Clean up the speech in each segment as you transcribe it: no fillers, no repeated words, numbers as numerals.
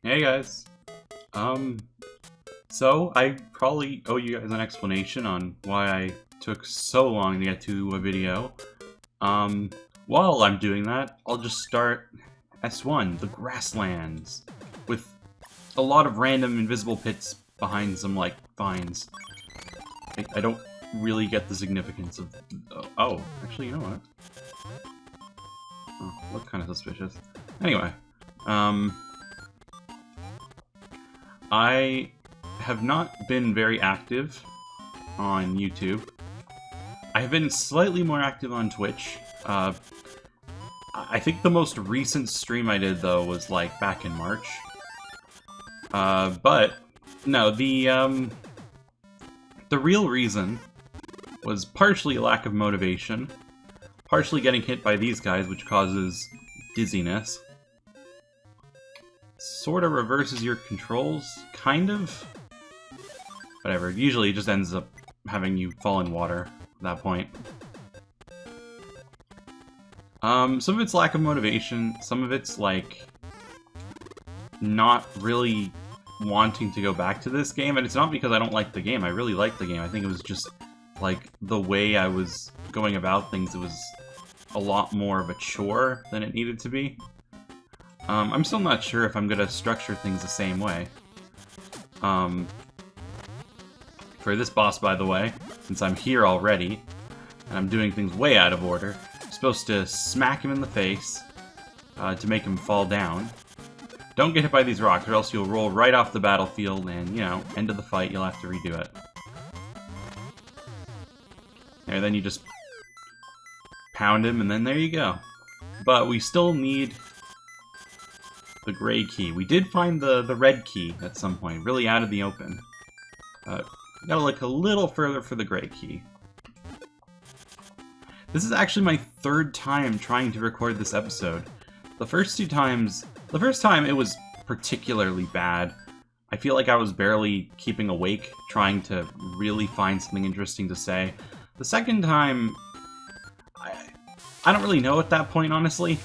Hey guys. So I probably owe you guys an explanation on why I took so long to get to a video. Um, while I'm doing that, I'll just start S1, the grasslands, with a lot of random invisible pits behind some, like, vines. I don't really get the significance of... Oh, actually, you know what? Oh, look kind of suspicious. Anyway, I have not been very active on YouTube. I have been slightly more active on Twitch. I think the most recent stream I did, though, was, like, back in March. But, no, the real reason was partially a lack of motivation, partially getting hit by these guys, which causes dizziness. Sort of reverses your controls, kind of. Whatever, usually it just ends up having you fall in water at that point. Some of it's lack of motivation, some of it's, like, not really wanting to go back to this game, and it's not because I don't like the game. I really like the game. I think it was just, like, the way I was going about things, it was a lot more of a chore than it needed to be. I'm still not sure if I'm gonna structure things the same way. For this boss, by the way, since I'm here already, and I'm doing things way out of order, I'm supposed to smack him in the face to make him fall down. Don't get hit by these rocks, or else you'll roll right off the battlefield, and, you know, end of the fight, you'll have to redo it. And then you just pound him, and then there you go. But we still need the gray key. We did find the red key at some point, really out of the open. Gotta look a little further for the gray key. This is actually my third time trying to record this episode. The first time it was particularly bad. I feel like I was barely keeping awake, trying to really find something interesting to say. The second time, I don't really know at that point, honestly.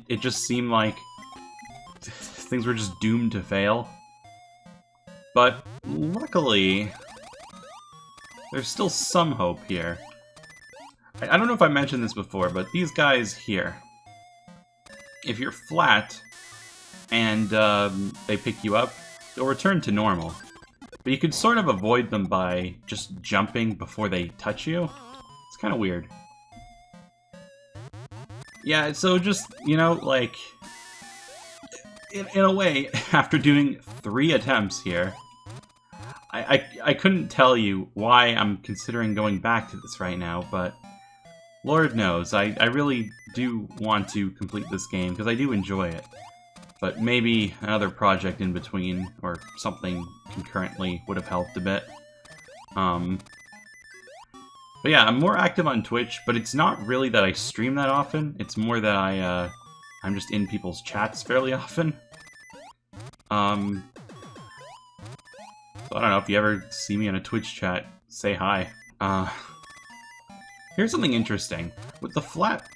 It just seemed like things were just doomed to fail. But luckily, there's still some hope here. I don't know if I mentioned this before, but these guys here, if you're flat and they pick you up, they'll return to normal. But you can sort of avoid them by just jumping before they touch you. It's kind of weird. Yeah, so just, you know, like, in a way, after doing 3 attempts here, I couldn't tell you why I'm considering going back to this right now, but Lord knows, I really do want to complete this game, because I do enjoy it. But maybe another project in between, or something concurrently, would have helped a bit. But yeah, I'm more active on Twitch, but it's not really that I stream that often. It's more that I'm just in people's chats fairly often. So I don't know, if you ever see me in a Twitch chat, say hi. Here's something interesting. With the flat,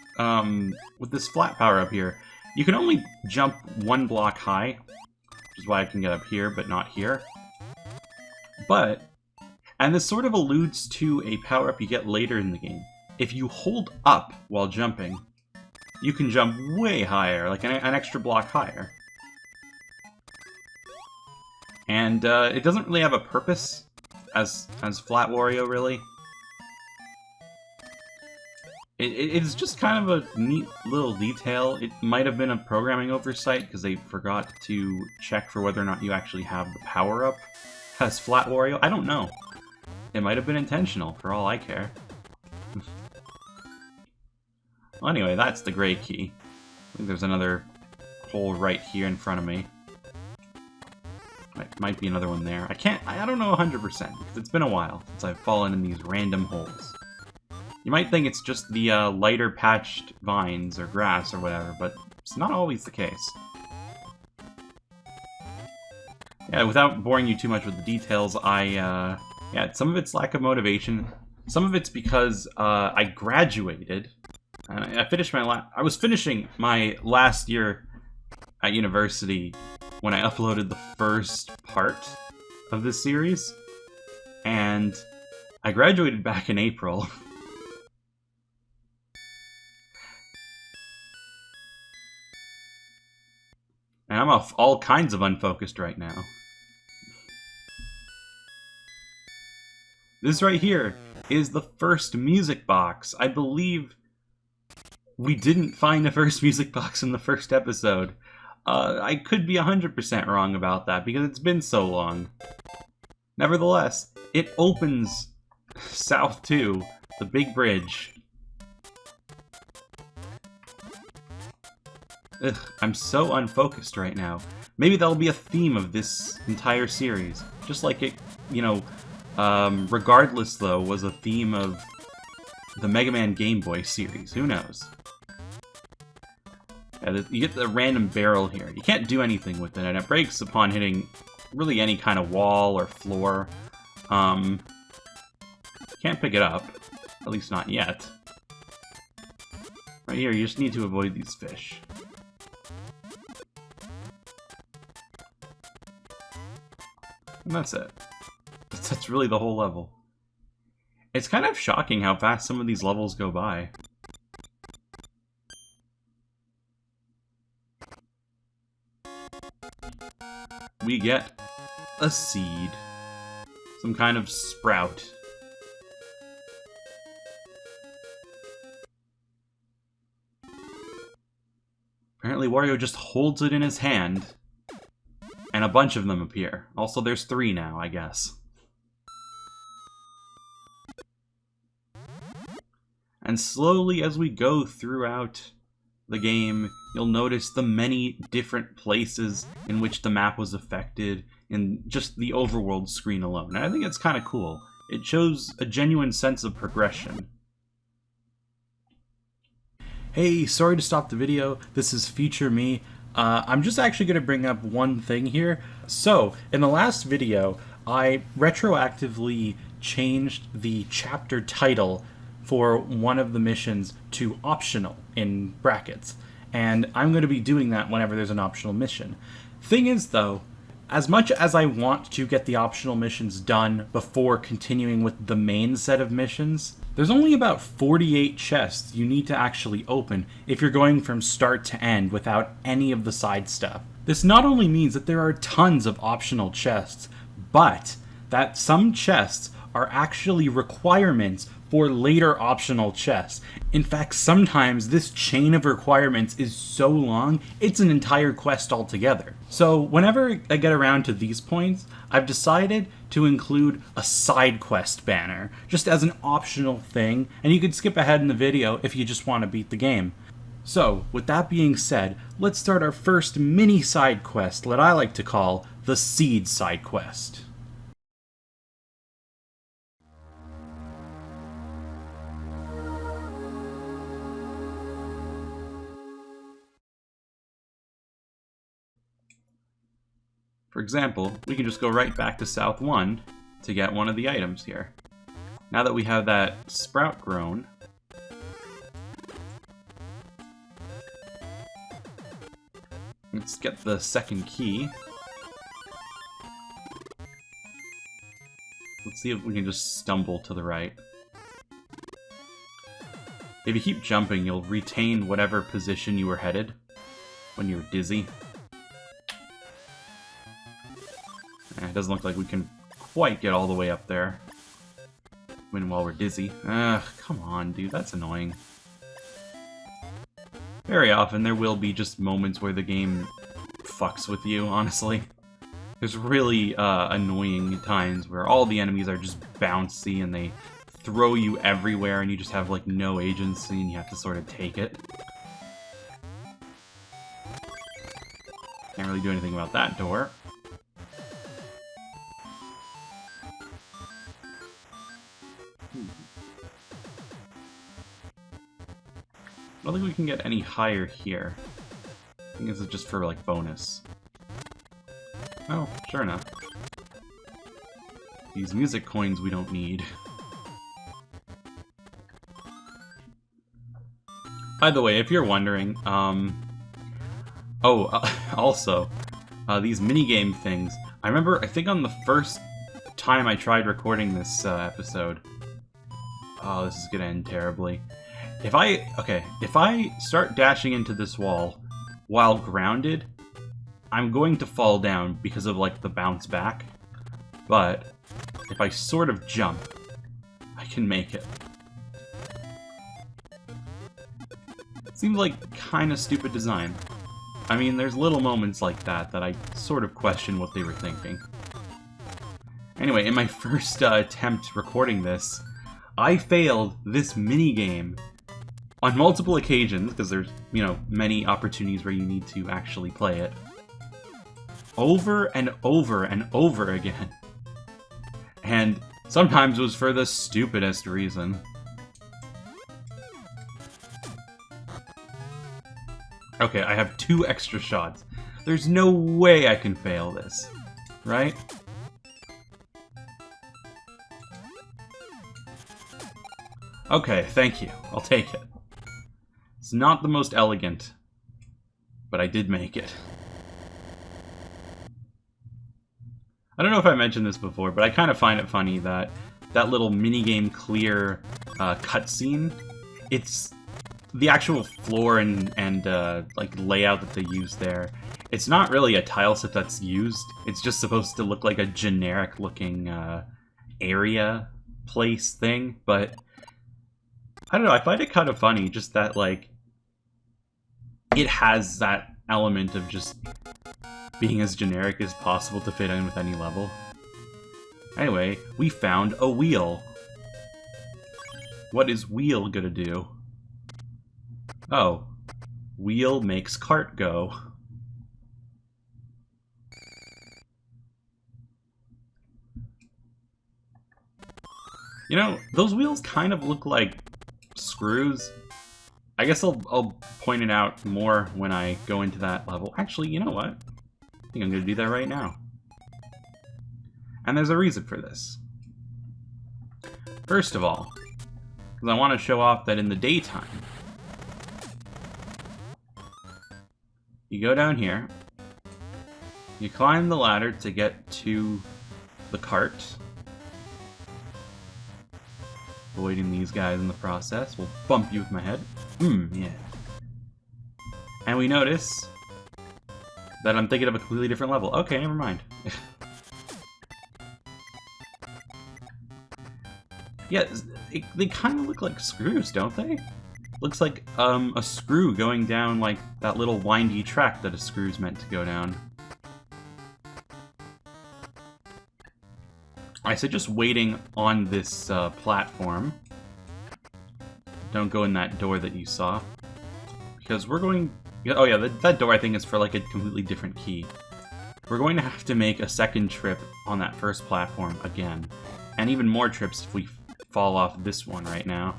with this flat power up here, you can only jump 1 block high, which is why I can get up here, but not here. But, and this sort of alludes to a power-up you get later in the game. If you hold up while jumping, you can jump way higher, like an extra block higher. And it doesn't really have a purpose as Flat Wario, really. It's just kind of a neat little detail. It might have been a programming oversight because they forgot to check for whether or not you actually have the power-up as Flat Wario. I don't know. It might have been intentional, for all I care. Well, anyway, that's the gray key. I think there's another hole right here in front of me. Might be another one there. I don't know 100%, because it's been a while since I've fallen in these random holes. You might think it's just the lighter patched vines or grass or whatever, but it's not always the case. Yeah, without boring you too much with the details, yeah, some of it's lack of motivation. Some of it's because I graduated. I finished I was finishing my last year at university when I uploaded the first part of this series, and I graduated back in April. And I'm off all kinds of unfocused right now. This right here is the first music box. I believe we didn't find the first music box in the first episode. I could be 100% wrong about that because it's been so long. Nevertheless, it opens South 2, the big bridge. Ugh, I'm so unfocused right now. Maybe that'll be a theme of this entire series. Just like it, you know, Regardless, though, was a theme of the Mega Man Game Boy series. Who knows? Yeah, you get the random barrel here. You can't do anything with it, and it breaks upon hitting really any kind of wall or floor. Can't pick it up. At least not yet. Right here, you just need to avoid these fish. And that's it. That's really the whole level. It's kind of shocking how fast some of these levels go by. We get a seed. Some kind of sprout. Apparently Wario just holds it in his hand, and a bunch of them appear. Also, there's 3 now, I guess. And slowly, as we go throughout the game, you'll notice the many different places in which the map was affected in just the overworld screen alone. And I think it's kind of cool. It shows a genuine sense of progression. Hey, sorry to stop the video. This is future me. I'm just actually going to bring up one thing here. So, in the last video, I retroactively changed the chapter title for one of the missions to optional in brackets. And I'm going to be doing that whenever there's an optional mission. Thing is, though, as much as I want to get the optional missions done before continuing with the main set of missions, there's only about 48 chests you need to actually open if you're going from start to end without any of the side stuff. This not only means that there are tons of optional chests, but that some chests are actually requirements for later optional chests. In fact, sometimes this chain of requirements is so long, it's an entire quest altogether. So whenever I get around to these points, I've decided to include a side quest banner, just as an optional thing, and you can skip ahead in the video if you just want to beat the game. So, with that being said, let's start our first mini side quest, what I like to call the Seed side quest. For example, we can just go right back to South 1 to get one of the items here. Now that we have that sprout grown, let's get the second key. Let's see if we can just stumble to the right. If you keep jumping, you'll retain whatever position you were headed when you were dizzy. It doesn't look like we can quite get all the way up there while we're dizzy. Ugh, come on, dude, that's annoying. Very often there will be just moments where the game fucks with you, honestly. There's really annoying times where all the enemies are just bouncy and they throw you everywhere and you just have like no agency and you have to sort of take it. Can't really do anything about that door. I don't think we can get any higher here. I think this is just for, like, bonus. Oh, sure enough. These music coins we don't need. By the way, if you're wondering, Oh, also, these minigame things. I remember, I think on the first time I tried recording this episode... Oh, this is gonna end terribly. If I start dashing into this wall while grounded, I'm going to fall down because of, like, the bounce back. But if I sort of jump, I can make it. Seems like kind of stupid design. I mean, there's little moments like that that I sort of question what they were thinking. Anyway, in my first attempt recording this, I failed this minigame on multiple occasions, because there's, you know, many opportunities where you need to actually play it. Over and over and over again. And sometimes it was for the stupidest reason. Okay, I have 2 extra shots. There's no way I can fail this, right? Okay, thank you. I'll take it. It's not the most elegant, but I did make it. I don't know if I mentioned this before, but I kind of find it funny that that little minigame clear cutscene, it's the actual floor and like layout that they use there. It's not really a tile set that's used. It's just supposed to look like a generic looking area place thing, but I don't know, I find it kind of funny just that, like, it has that element of just being as generic as possible to fit in with any level. Anyway, we found a wheel. What is wheel gonna do? Oh, wheel makes cart go. You know, those wheels kind of look like screws. I guess I'll point it out more when I go into that level. Actually, you know what? I think I'm going to do that right now. And there's a reason for this. First of all, because I want to show off that in the daytime, you go down here, you climb the ladder to get to the cart, avoiding these guys in the process. Will bump you with my head. Yeah. And we notice that I'm thinking of a completely different level. Okay, never mind. Yeah, they kind of look like screws, don't they? Looks like a screw going down like that little windy track that a screw's meant to go down. Alright, so just waiting on this platform. Don't go in that door that you saw. Because we're going... Oh yeah, that door I think is for like a completely different key. We're going to have to make a second trip on that first platform again. And even more trips if we fall off this one right now.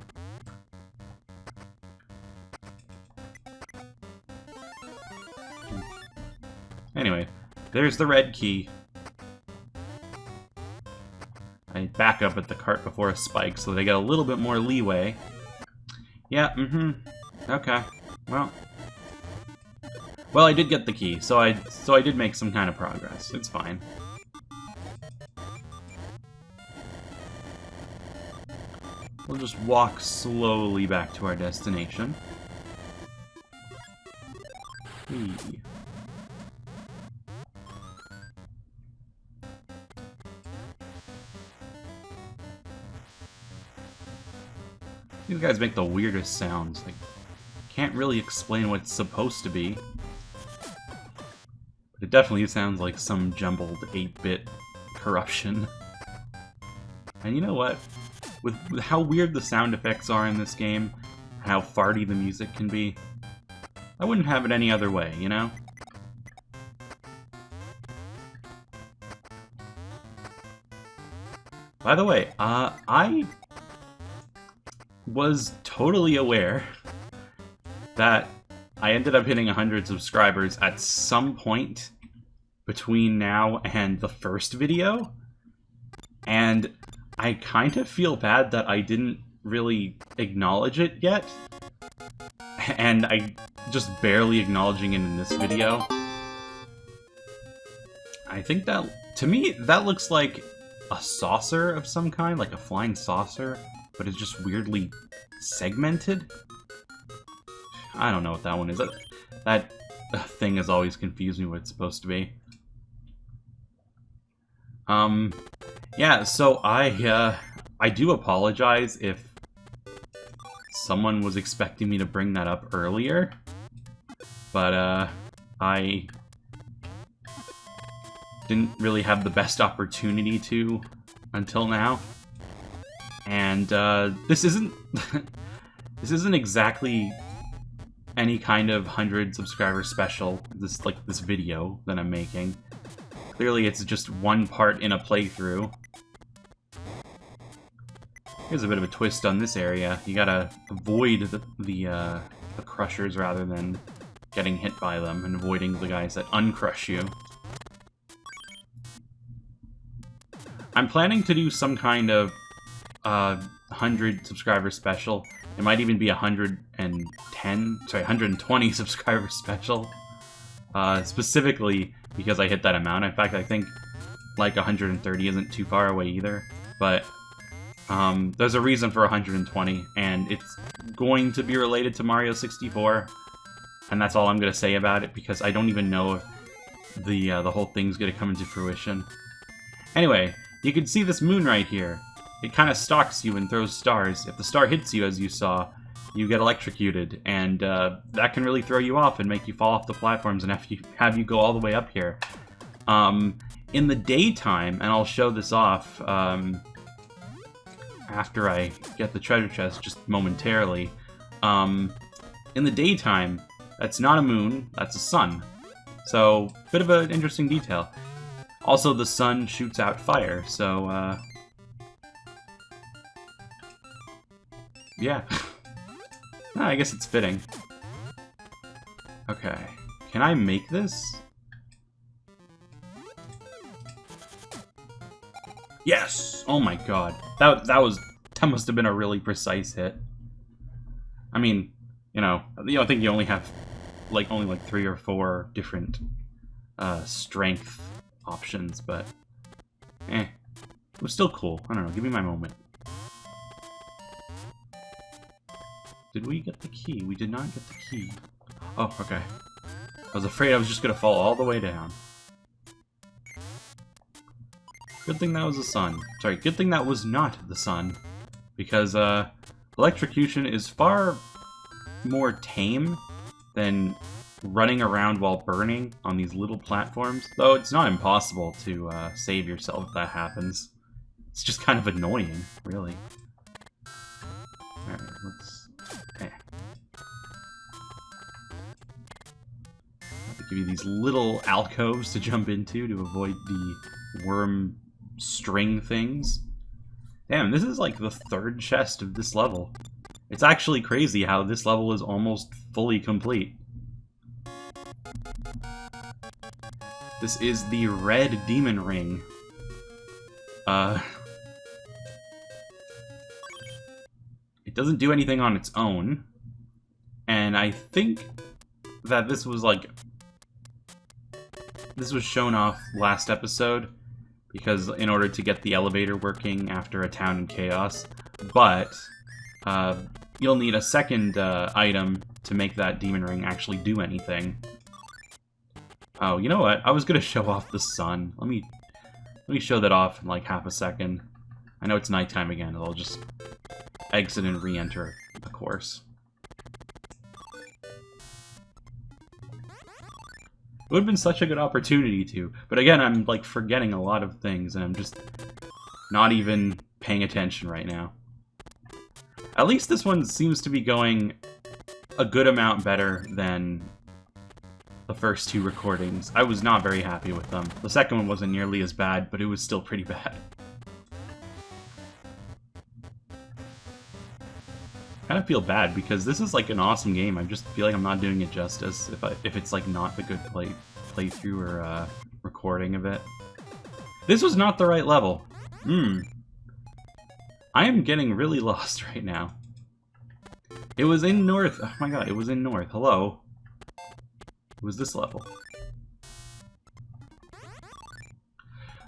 Anyway, there's the red key. I back up at the cart before a spike so that I get a little bit more leeway. Yeah, okay. Well, I did get the key, so I did make some kind of progress. It's fine. We'll just walk slowly back to our destination. Whee. These guys make the weirdest sounds. Like, can't really explain what it's supposed to be. But it definitely sounds like some jumbled 8-bit corruption. And you know what? With how weird the sound effects are in this game, how farty the music can be, I wouldn't have it any other way, you know? By the way, I was totally aware that I ended up hitting 100 subscribers at some point between now and the first video, and I kind of feel bad that I didn't really acknowledge it yet. and I just barely acknowledging it in this video. I think that, to me, that looks like a saucer of some kind, like a flying saucer, but it's just weirdly segmented. I don't know what that one is. That thing has always confused me what it's supposed to be. Yeah, so I do apologize if someone was expecting me to bring that up earlier, but I didn't really have the best opportunity to until now. And this isn't this isn't exactly any kind of 100 subscriber special, this video that I'm making. Clearly it's just one part in a playthrough. Here's a bit of a twist on this area. You gotta avoid the crushers rather than getting hit by them, and avoiding the guys that uncrush you. I'm planning to do some kind of 100 subscriber special. It might even be 120 subscriber special. Specifically because I hit that amount. In fact, I think like 130 isn't too far away either. But there's a reason for 120, and it's going to be related to Mario 64. And that's all I'm going to say about it, because I don't even know if the whole thing's going to come into fruition. Anyway, you can see this moon right here. It kind of stalks you and throws stars. If the star hits you, as you saw, you get electrocuted, and that can really throw you off and make you fall off the platforms and have you go all the way up here. In the daytime, and I'll show this off after I get the treasure chest just momentarily, in the daytime, that's not a moon, that's a sun. So, bit of an interesting detail. Also, the sun shoots out fire, so, yeah. I guess it's fitting. Okay. Can I make this? Yes! Oh my god. That must have been a really precise hit. I mean, I think you only have only 3 or 4 different strength options, but it was still cool. I don't know, give me my moment. Did we get the key? We did not get the key. Oh, okay. I was afraid I was just gonna fall all the way down. Good thing that was the sun. Sorry, good thing that was not the sun. Because, electrocution is far more tame than running around while burning on these little platforms. Though it's not impossible to save yourself if that happens. It's just kind of annoying, really. Alright, let's... give you these little alcoves to jump into to avoid the worm string things. Damn, this is like the 3rd chest of this level. It's actually crazy how this level is almost fully complete. This is the red demon ring. It doesn't do anything on its own. And I think that this was shown off last episode, because in order to get the elevator working after a town in chaos, but you'll need a second item to make that demon ring actually do anything. Oh, you know what? I was gonna show off the sun. Let me show that off in like half a second. I know it's nighttime again, I'll just exit and re-enter the course. It would have been such a good opportunity to, but again, I'm like forgetting a lot of things, and I'm just not even paying attention right now. At least this one seems to be going a good amount better than the first 2 recordings. I was not very happy with them. The second one wasn't nearly as bad, but it was still pretty bad. I kind of feel bad because this is like an awesome game. I just feel like I'm not doing it justice if it's like not a good playthrough or recording of it. This was not the right level. I am getting really lost right now. It was in North. Oh my god, it was in North. Hello. It was this level.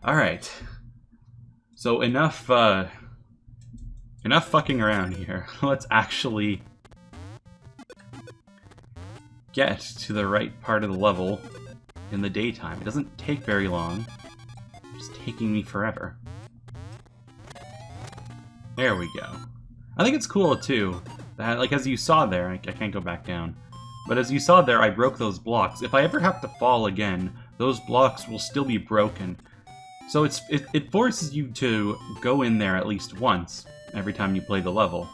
Alright. So enough fucking around here. Let's actually get to the right part of the level in the daytime. It doesn't take very long. It's taking me forever. There we go. I think it's cool, too, that, like, as you saw there, I can't go back down, but as you saw there, I broke those blocks. If I ever have to fall again, those blocks will still be broken. So it forces you to go in there at least once every time you play the level.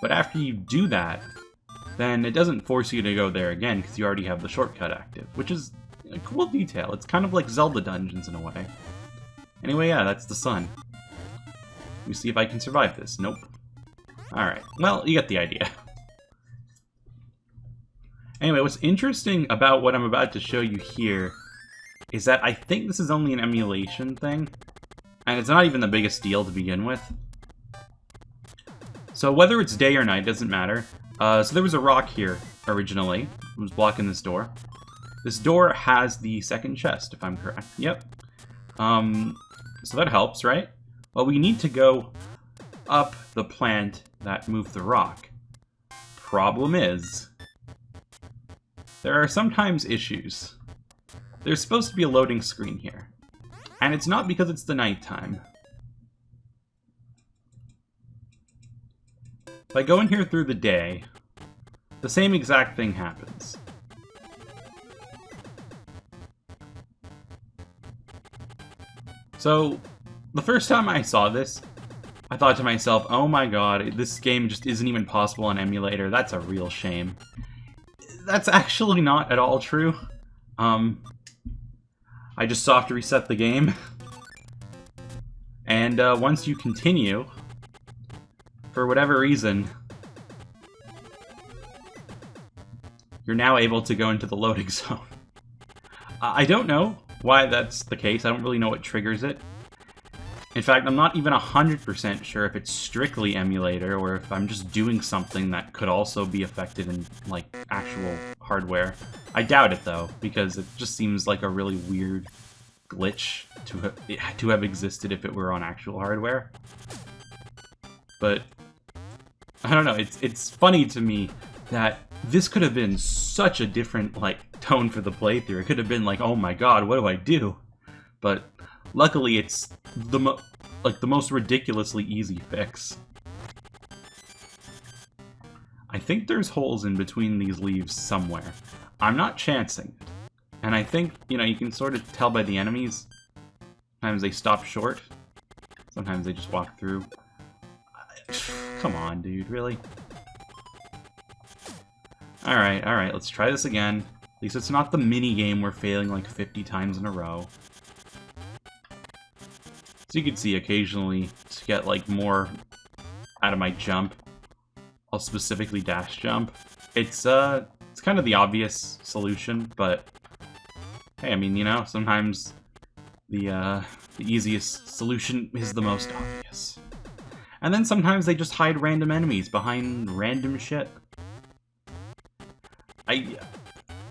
But after you do that, then it doesn't force you to go there again because you already have the shortcut active, which is a cool detail. It's kind of like Zelda dungeons in a way. Anyway, yeah, that's the sun. Let me see if I can survive this. Nope. Alright, well, you get the idea. Anyway, what's interesting about what I'm about to show you here is that I think this is only an emulation thing, and it's not even the biggest deal to begin with. So whether it's day or night doesn't matter. So there was a rock here originally. It was blocking this door. This door has the second chest, if I'm correct. Yep. So that helps, right? Well, we need to go up the plant that moved the rock. Problem is, there are sometimes issues. There's supposed to be a loading screen here. And it's not because it's the nighttime. If I go in here through the day, the same exact thing happens. So, the first time I saw this, I thought to myself, oh my god, this game just isn't even possible on emulator. That's a real shame. That's actually not at all true. I just soft reset the game. And once you continue, for whatever reason, you're now able to go into the loading zone. I don't know why that's the case. I don't really know what triggers it. In fact, I'm not even 100% sure if it's strictly emulator or if I'm just doing something that could also be affected in, like, actual hardware. I doubt it, though, because it just seems like a really weird glitch to have existed if it were on actual hardware. But I don't know, it's funny to me that this could have been such a different, like, tone for the playthrough. It could have been like, oh my god, what do I do? But luckily it's the most ridiculously easy fix. I think there's holes in between these leaves somewhere. I'm not chancing it. And I think, you know, you can sort of tell by the enemies. Sometimes they stop short. Sometimes they just walk through. Come on, dude, really? Alright, let's try this again. At least it's not the mini-game we're failing like 50 times in a row. So you can see occasionally, to get like more out of my jump, I'll specifically dash jump. It's kind of the obvious solution, but hey, I mean, you know, sometimes the easiest solution is the most obvious. And then sometimes they just hide random enemies behind random shit.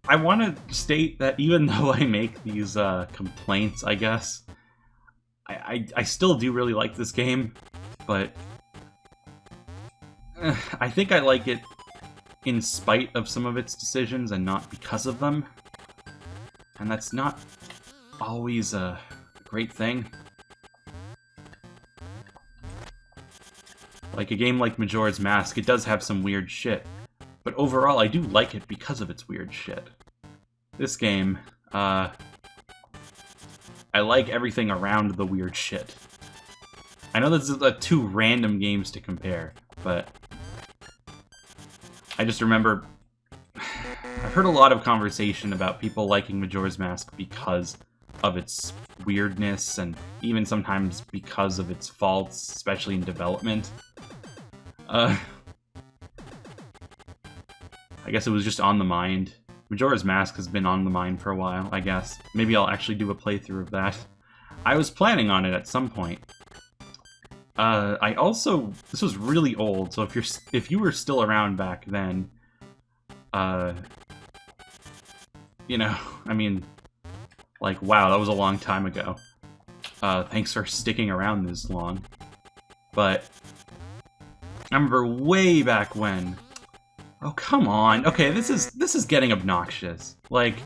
I want to state that even though I make these complaints, I guess, I still do really like this game, but I think I like it in spite of some of its decisions and not because of them. And that's not always a great thing. Like a game like Majora's Mask, it does have some weird shit. But overall, I do like it because of its weird shit. This game, I like everything around the weird shit. I know this is two random games to compare, but I just remember I've heard a lot of conversation about people liking Majora's Mask because of its weirdness and even sometimes because of its faults, especially in development. I guess it was just on the mind. Majora's Mask has been on the mind for a while, I guess. Maybe I'll actually do a playthrough of that. I was planning on it at some point. This was really old, so if you were still around back then, you know, I mean, like, wow, that was a long time ago. Thanks for sticking around this long. But I remember way back when. Oh, come on. Okay, this is getting obnoxious. Like,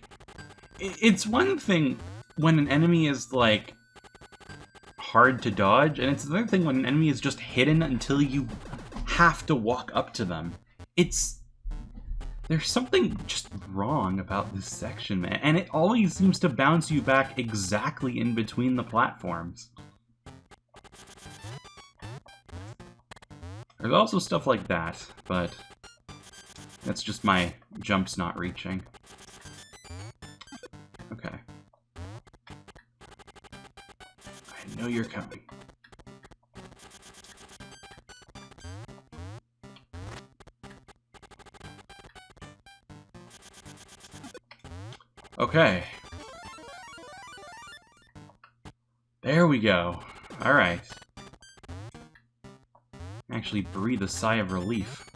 it's one thing when an enemy is, like, hard to dodge, and it's another thing when an enemy is just hidden until you have to walk up to them. There's something just wrong about this section, man, and it always seems to bounce you back exactly in between the platforms. There's also stuff like that, but that's just my jumps not reaching. Okay. I know you're coming. Okay. There we go. Alright. Actually breathe a sigh of relief.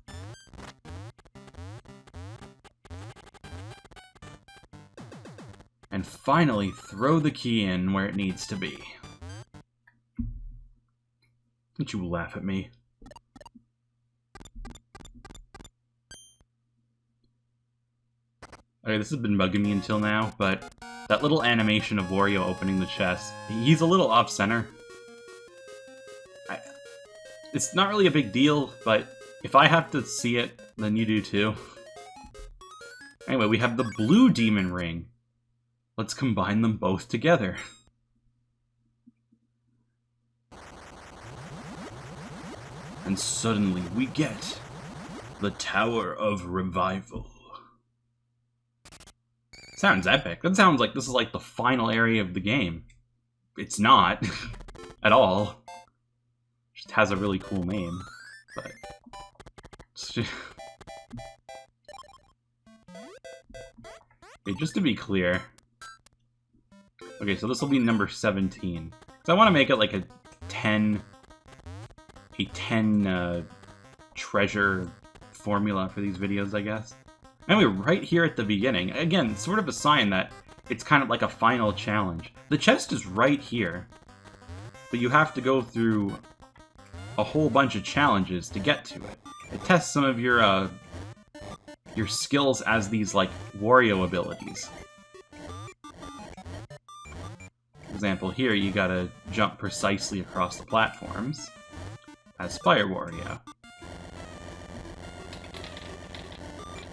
And finally throw the key in where it needs to be. Don't you laugh at me. Okay, this has been bugging me until now, but that little animation of Wario opening the chest, he's a little off-center. It's not really a big deal, but if I have to see it, then you do too. Anyway, we have the blue demon ring. Let's combine them both together. And suddenly we get the Tower of Revival. Sounds epic. That sounds like this is like the final area of the game. It's not. At all. Just has a really cool name. But... Okay, just to be clear. Okay, so this will be number 17. So I want to make it like a 10 treasure formula for these videos, I guess. Anyway, right here at the beginning, again, sort of a sign that it's kind of like a final challenge. The chest is right here, but you have to go through a whole bunch of challenges to get to it. It tests some of your skills as these, like, Wario abilities. For example, here you gotta jump precisely across the platforms as Fire Wario.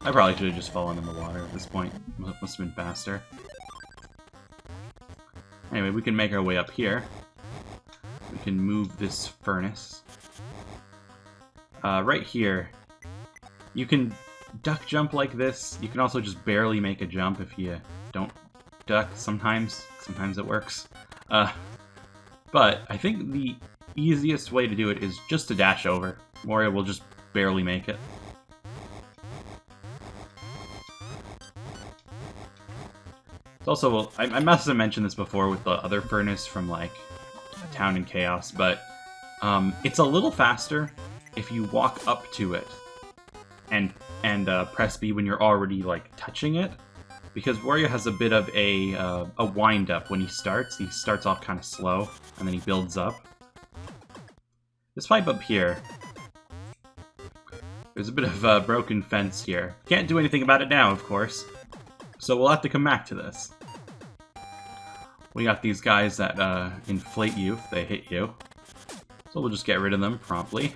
I probably should have just fallen in the water at this point. Must have been faster. Anyway, we can make our way up here. We can move this furnace. Right here, you can duck jump like this. You can also just barely make a jump if you don't duck sometimes. Sometimes it works. But I think the easiest way to do it is just to dash over. Wario will just barely make it. It's also, I must have mentioned this before with the other furnace from, like, A Town in Chaos, but it's a little faster if you walk up to it and press B when you're already, like, touching it, because Wario has a bit of a wind-up when he starts. He starts off kind of slow, and then he builds up. This pipe up here, there's a bit of a broken fence here. Can't do anything about it now, of course. So we'll have to come back to this. We got these guys that inflate you if they hit you. So we'll just get rid of them promptly.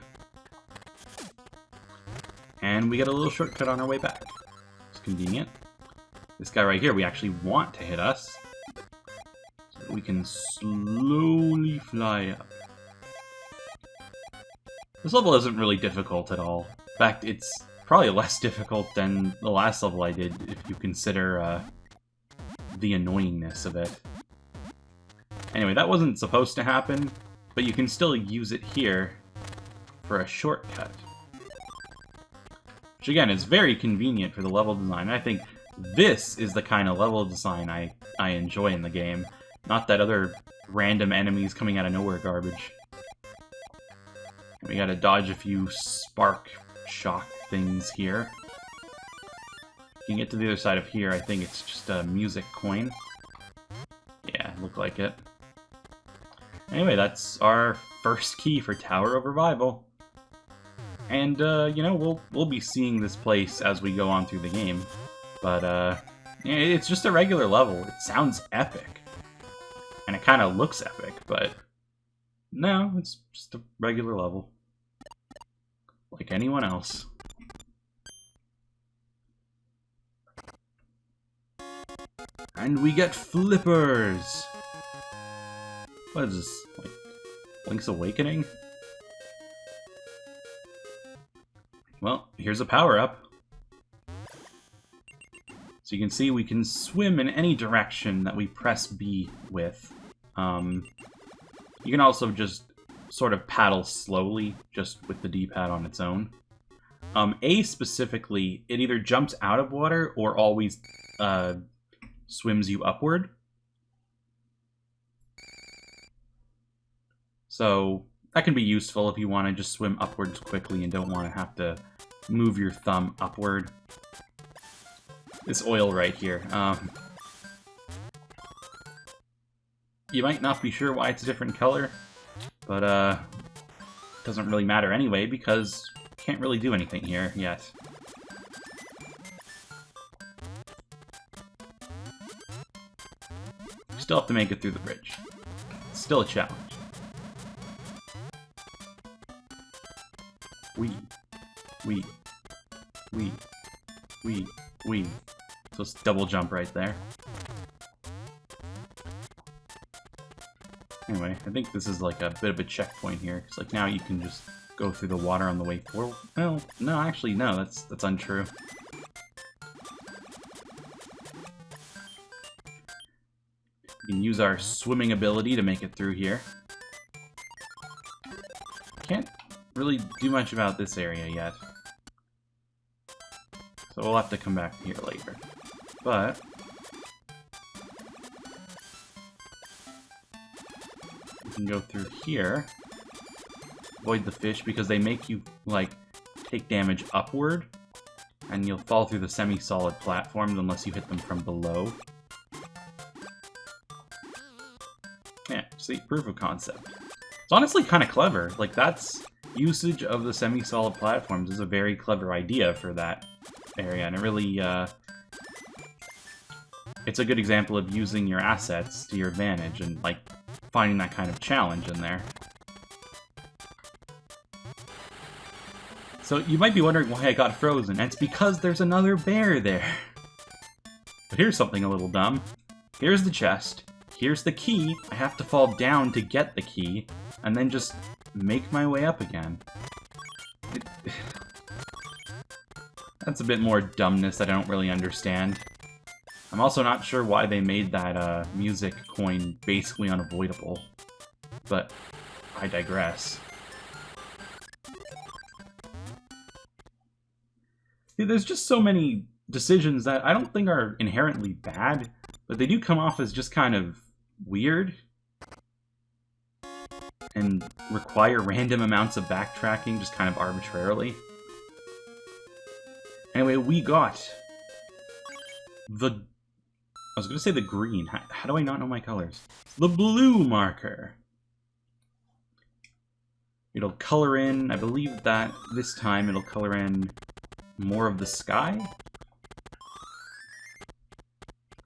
And we get a little shortcut on our way back. It's convenient. This guy right here, we actually want to hit us. So that we can slowly fly up. This level isn't really difficult at all. In fact, it's probably less difficult than the last level I did, if you consider the annoyingness of it. Anyway, that wasn't supposed to happen, but you can still use it here for a shortcut. Which again is very convenient for the level design. I think this is the kind of level design I enjoy in the game, not that other random enemies coming out of nowhere garbage. We gotta dodge a few spark shock things here. You can get to the other side of here. I think it's just a music coin. Yeah, looked like it. Anyway, that's our first key for Tower of Revival. And, you know, we'll be seeing this place as we go on through the game. But, it's just a regular level. It sounds epic. And it kind of looks epic, but no, it's just a regular level. Like anyone else. And we get flippers! What is this? Like, Link's Awakening? Well, here's a power-up. So you can see we can swim in any direction that we press B with. You can also just sort of paddle slowly, just with the D-pad on its own. A specifically, it either jumps out of water or always swims you upward. So that can be useful if you want to just swim upwards quickly and don't want to have to move your thumb upward. This oil right here. You might not be sure why it's a different color, but it doesn't really matter anyway because you can't really do anything here yet. You still have to make it through the bridge. It's still a challenge. Wee. So it's double jump right there. Anyway, I think this is like a bit of a checkpoint here. It's like now you can just go through the water on the way forward. Well, no, actually, no, that's untrue. We can use our swimming ability to make it through here. Can't really do much about this area yet. So we'll have to come back here later. But we can go through here. Avoid the fish because they make you, like, take damage upward. And you'll fall through the semi-solid platforms unless you hit them from below. Yeah, see, proof of concept. It's honestly kind of clever. Like, that's usage of the semi-solid platforms is a very clever idea for that area, and it really, it's a good example of using your assets to your advantage and, like, finding that kind of challenge in there. So you might be wondering why I got frozen, and it's because there's another bear there. But here's something a little dumb. Here's the chest, here's the key, I have to fall down to get the key, and then just make my way up again. That's a bit more dumbness that I don't really understand. I'm also not sure why they made that music coin basically unavoidable. But I digress. See, there's just so many decisions that I don't think are inherently bad, but they do come off as just kind of weird. And require random amounts of backtracking just kind of arbitrarily. Anyway, we got the... I was going to say the green. How do I not know my colors? The blue marker. It'll color in, I believe that this time it'll color in more of the sky?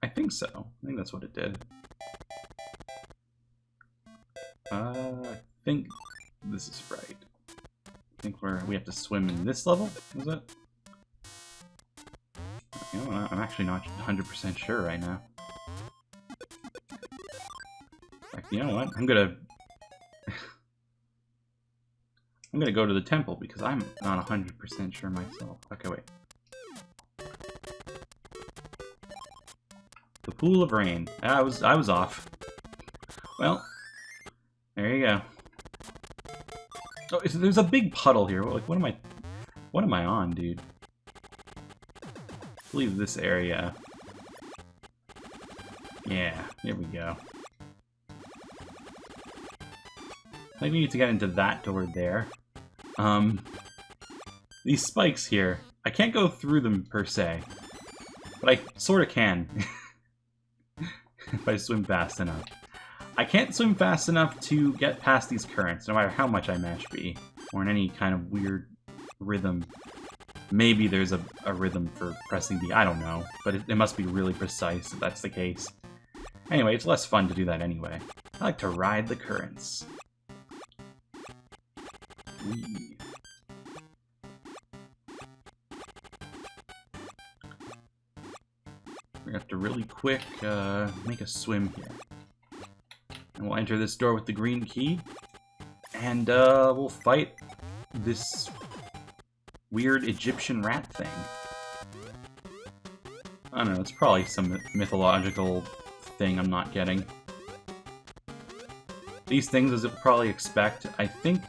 I think so. I think that's what it did. I think this is right. I think we have to swim in this level, is it? You know, I'm actually not 100% sure right now. You know what? I'm gonna go to the temple because I'm not 100% sure myself. Okay, wait. The pool of rain. I was off. Well, there you go. Oh, there's a big puddle here. Like, what am I on, dude? I believe this area. Yeah, here we go. I think we need to get into that door there. These spikes here, I can't go through them per se, but I sort of can if I swim fast enough. I can't swim fast enough to get past these currents, no matter how much I mash B, or in any kind of weird rhythm. Maybe there's a rhythm for pressing B, I don't know, but it must be really precise if that's the case. Anyway, it's less fun to do that anyway. I like to ride the currents. Whee. We have to really quick make a swim here. And we'll enter this door with the green key, and we'll fight this weird Egyptian rat thing. I don't know, it's probably some mythological thing I'm not getting. These things, as you'll probably expect, I think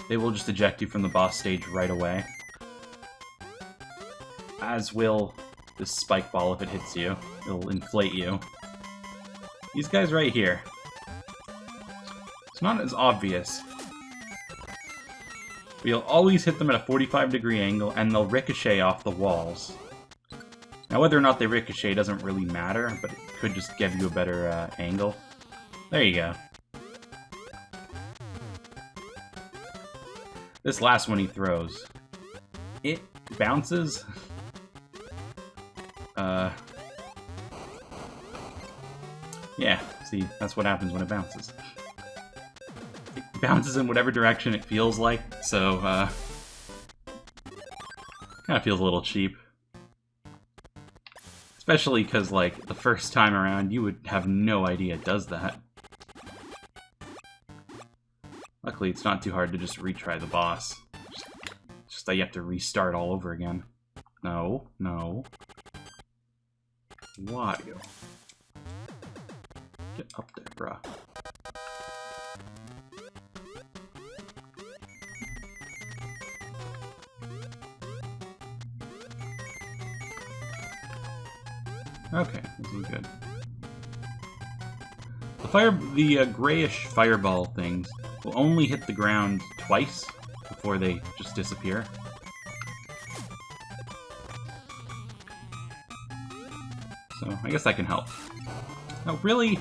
they will just eject you from the boss stage right away. As will this spike ball if it hits you. It'll inflate you. These guys right here. It's not as obvious. But you'll always hit them at a 45-degree angle, and they'll ricochet off the walls. Now, whether or not they ricochet doesn't really matter, but it could just give you a better angle. There you go. This last one he throws, it bounces. Yeah, see, that's what happens when it bounces. It bounces in whatever direction it feels like, so, kind of feels a little cheap. Especially because, like, the first time around, you would have no idea it does that. Luckily, it's not too hard to just retry the boss. Just that you have to restart all over again. No, no. Wario. Get up there, bruh. Okay, this is good. The grayish fireball things will only hit the ground twice before they just disappear. So I guess that can help. Now, really,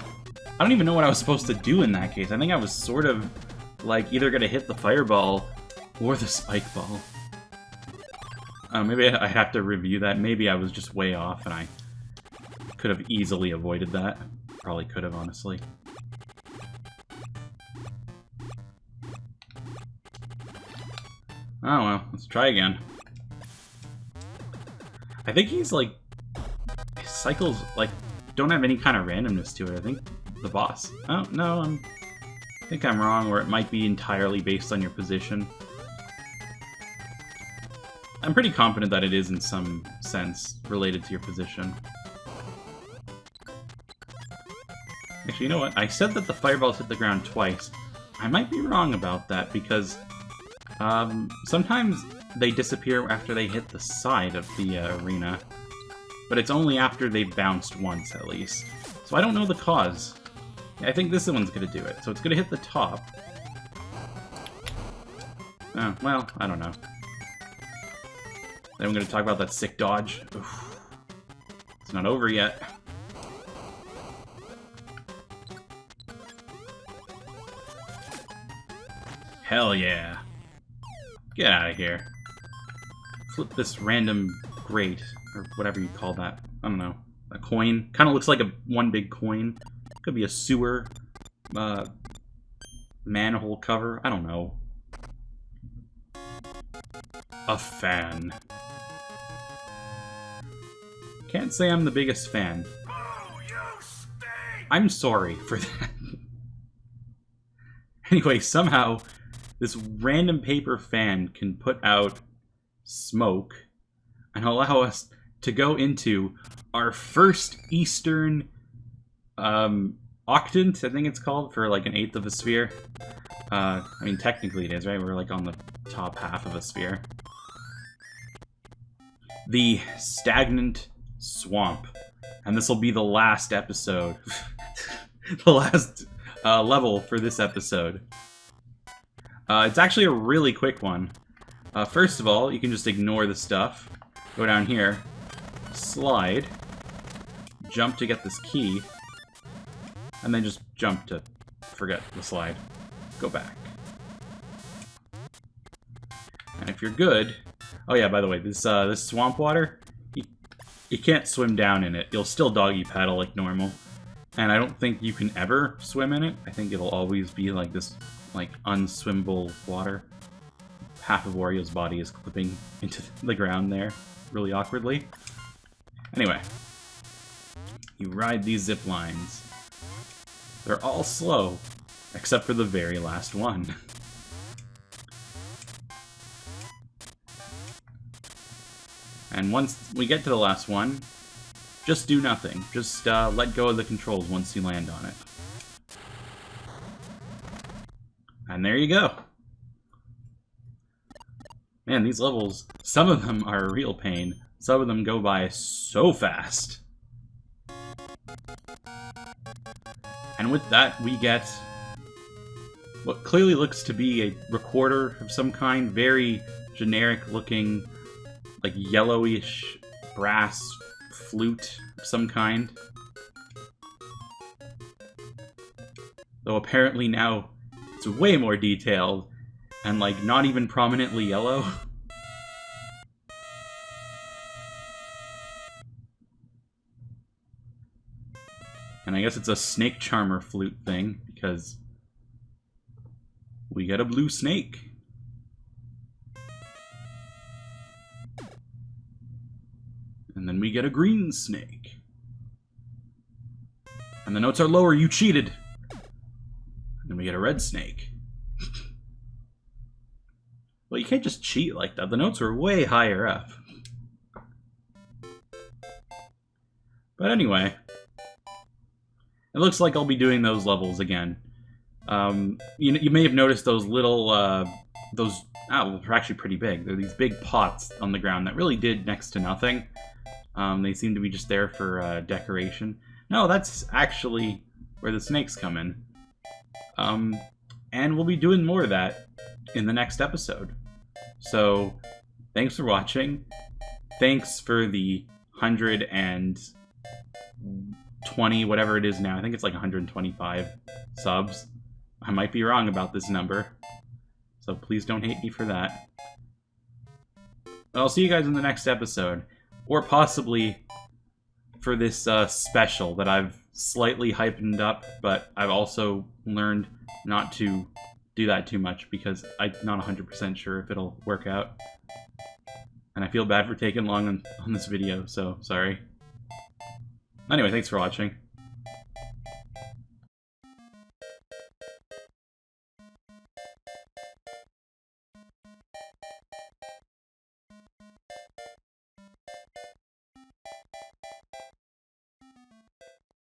I don't even know what I was supposed to do in that case. I think I was sort of like either gonna hit the fireball or the spike ball. Maybe I have to review that. Maybe I was just way off and I could have easily avoided that. Probably could have, honestly. Oh well, let's try again. I think he's like... his cycles, like, don't have any kind of randomness to it. I think the boss... oh, no, I think I'm wrong, or it might be entirely based on your position. I'm pretty confident that it is in some sense related to your position. Actually, you know what? I said that the fireballs hit the ground twice. I might be wrong about that, because sometimes they disappear after they hit the side of the arena, but it's only after they've bounced once, at least. So I don't know the cause. I think this one's going to do it. So it's going to hit the top. Oh, well, I don't know. Then I'm going to talk about that sick dodge. Oof. It's not over yet. Hell yeah. Get out of here. Flip this random grate, or whatever you call that. I don't know. A coin. Kind of looks like one big coin. Could be a sewer. Manhole cover. I don't know. A fan. Can't say I'm the biggest fan. Oh, you stink! I'm sorry for that. Anyway, somehow this random paper fan can put out smoke and allow us to go into our first Eastern octant, I think it's called, for like an eighth of a sphere. I mean, technically it is, right? We're like on the top half of a sphere. The Stagnant Swamp. And this will be the last episode. The last level for this episode. It's actually a really quick one. First of all, you can just ignore the stuff. Go down here, slide, jump to get this key, and then just jump to forget the slide. Go back. And if you're good... Oh yeah, by the way, this swamp water, you can't swim down in it. You'll still doggy paddle like normal. And I don't think you can ever swim in it. I think it'll always be like this, like, unswimmable water. Half of Wario's body is clipping into the ground there, really awkwardly. Anyway, you ride these zip lines. They're all slow, except for the very last one. And once we get to the last one, just do nothing. Just let go of the controls once you land on it. And there you go. Man, these levels, some of them are a real pain. Some of them go by so fast. And with that, we get what clearly looks to be a recorder of some kind. Very generic looking, like yellowish brass flute of some kind. Though apparently now it's way more detailed and like not even prominently yellow. And I guess it's a snake charmer flute thing because we get a blue snake. And then we get a green snake. And the notes are lower, you cheated! And then we get a red snake. Well, you can't just cheat like that. The notes are way higher up. But anyway, it looks like I'll be doing those levels again. You may have noticed those little, they're actually pretty big. They're these big pots on the ground that really did next to nothing. They seem to be just there for decoration. No, that's actually where the snakes come in. And we'll be doing more of that in the next episode. So, thanks for watching. Thanks for the 120, whatever it is now. I think it's like 125 subs. I might be wrong about this number. So please don't hate me for that. But I'll see you guys in the next episode. Or possibly for this special that I've slightly hypened up, but I've also learned not to do that too much because I'm not 100% sure if it'll work out. And I feel bad for taking long on this video, so sorry. Anyway, thanks for watching.